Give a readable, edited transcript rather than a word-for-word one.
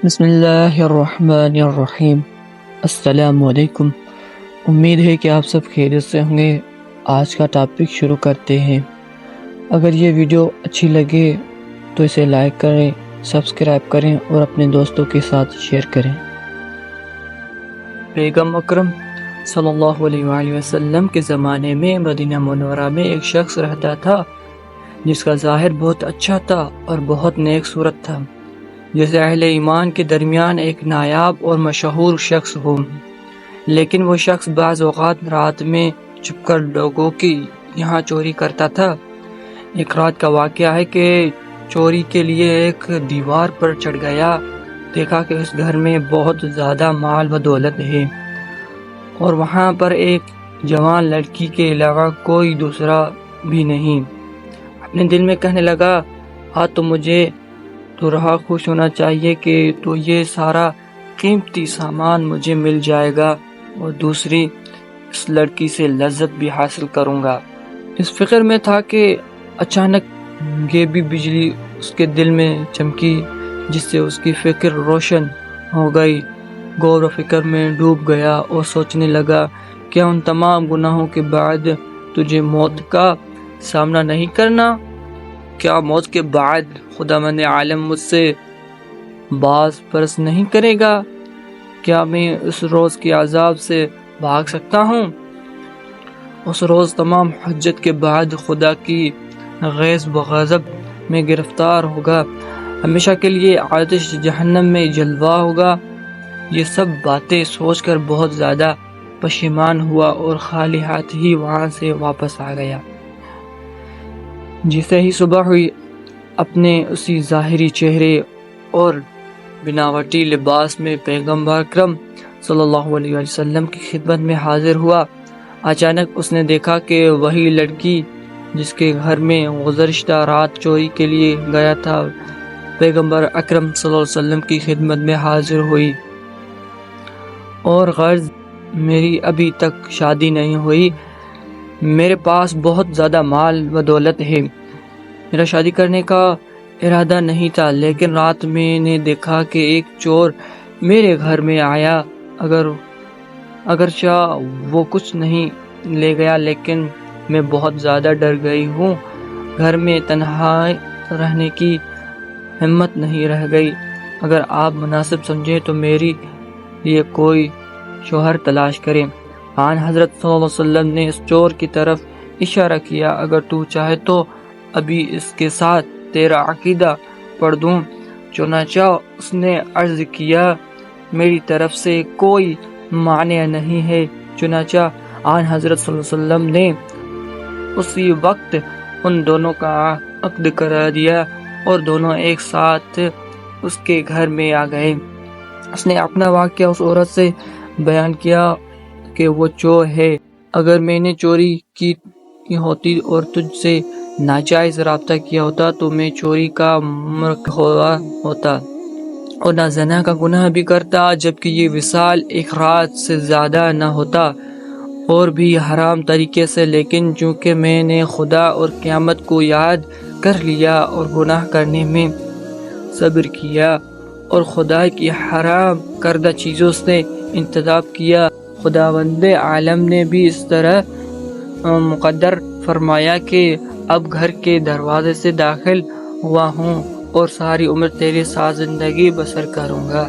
بسم اللہ الرحمن الرحیم۔ السلام علیکم۔ امید ہے کہ آپ سب خیریت سے ہوں گے۔ آج کا ٹاپک شروع کرتے ہیں۔ اگر یہ ویڈیو اچھی لگے تو اسے لائک کریں، سبسکرائب کریں اور اپنے دوستوں کے ساتھ شیئر کریں۔ بیگم اکرم صلی اللہ علیہ وآلہ وسلم کے زمانے میں مدینہ منورہ میں ایک شخص رہتا تھا جس کا ظاہر بہت اچھا تھا اور بہت نیک صورت تھا، جیسے اہل ایمان کے درمیان ایک نایاب اور مشہور شخص ہو۔ لیکن وہ شخص بعض اوقات رات میں چھپ کر لوگوں کی یہاں چوری کرتا تھا۔ ایک رات کا واقعہ ہے کہ چوری کے لیے ایک دیوار پر چڑھ گیا، دیکھا کہ اس گھر میں بہت زیادہ مال و دولت ہے اور وہاں پر ایک جوان لڑکی کے علاوہ کوئی دوسرا بھی نہیں۔ اپنے دل میں کہنے لگا، تو مجھے تو رہا خوش ہونا چاہیے کہ تو یہ سارا قیمتی سامان مجھے مل جائے گا اور دوسری اس لڑکی سے لذت بھی حاصل کروں گا۔ اس فکر میں تھا کہ اچانک غیبی بجلی اس کے دل میں چمکی، جس سے اس کی فکر روشن ہو گئی۔ غور و فکر میں ڈوب گیا اور سوچنے لگا، کیا ان تمام گناہوں کے بعد تجھے موت کا سامنا نہیں کرنا؟ کیا موت کے بعد خداوند عالم مجھ سے باز پرس نہیں کرے گا؟ کیا میں اس روز کے عذاب سے بھاگ سکتا ہوں؟ اس روز تمام حجت کے بعد خدا کی غیظ و غضب میں گرفتار ہوگا، ہمیشہ کے لیے آتش جہنم میں جلوہ ہوگا۔ یہ سب باتیں سوچ کر بہت زیادہ پشیمان ہوا اور خالی ہاتھ ہی وہاں سے واپس آ گیا۔ جیسے ہی صبح ہوئی، اپنے اسی ظاہری چہرے اور بناوٹی لباس میں پیغمبر اکرم صلی اللہ علیہ وسلم کی خدمت میں حاضر ہوا۔ اچانک اس نے دیکھا کہ وہی لڑکی جس کے گھر میں گزشتہ رات چوری کے لیے گیا تھا، پیغمبر اکرم صلی اللہ علیہ وسلم کی خدمت میں حاضر ہوئی اور غرض میری ابھی تک شادی نہیں ہوئی، میرے پاس بہت زیادہ مال و دولت ہے، میرا شادی کرنے کا ارادہ نہیں تھا، لیکن رات میں نے دیکھا کہ ایک چور میرے گھر میں آیا، اگرچہ وہ کچھ نہیں لے گیا لیکن میں بہت زیادہ ڈر گئی ہوں، گھر میں تنہا رہنے کی ہمت نہیں رہ گئی، اگر آپ مناسب سمجھیں تو میری لیے کوئی شوہر تلاش کریں۔ آن حضرت صلی اللہ علیہ وسلم نے اس چور کی طرف اشارہ کیا، اگر تو چاہے تو ابھی اس کے ساتھ تیرا عقیدہ پڑھ دوں۔ چنانچہ اس نے عرض کیا، میری طرف سے کوئی مانع نہیں ہے۔ چنانچہ آن حضرت صلی اللہ علیہ وسلم نے اسی وقت ان دونوں کا عقد کرا دیا اور دونوں ایک ساتھ اس کے گھر میں آ گئے۔ اس نے اپنا واقعہ اس عورت سے بیان کیا کہ وہ چور ہے، اگر میں نے چوری کی ہوتی اور تجھ سے ناجائز رابطہ کیا ہوتا تو میں چوری کا مرتکب ہوا ہوتا اور نہ زنا کا گناہ بھی کرتا، جبکہ یہ وصال ایک رات سے زیادہ نہ ہوتا اور بھی حرام طریقے سے، لیکن چونکہ میں نے خدا اور قیامت کو یاد کر لیا اور گناہ کرنے میں صبر کیا اور خدا کی حرام کردہ چیزوں سے انتخاب کیا، خداوند عالم نے بھی اس طرح مقدر فرمایا کہ اب گھر کے دروازے سے داخل ہوا ہوں اور ساری عمر تیرے ساتھ زندگی بسر کروں گا۔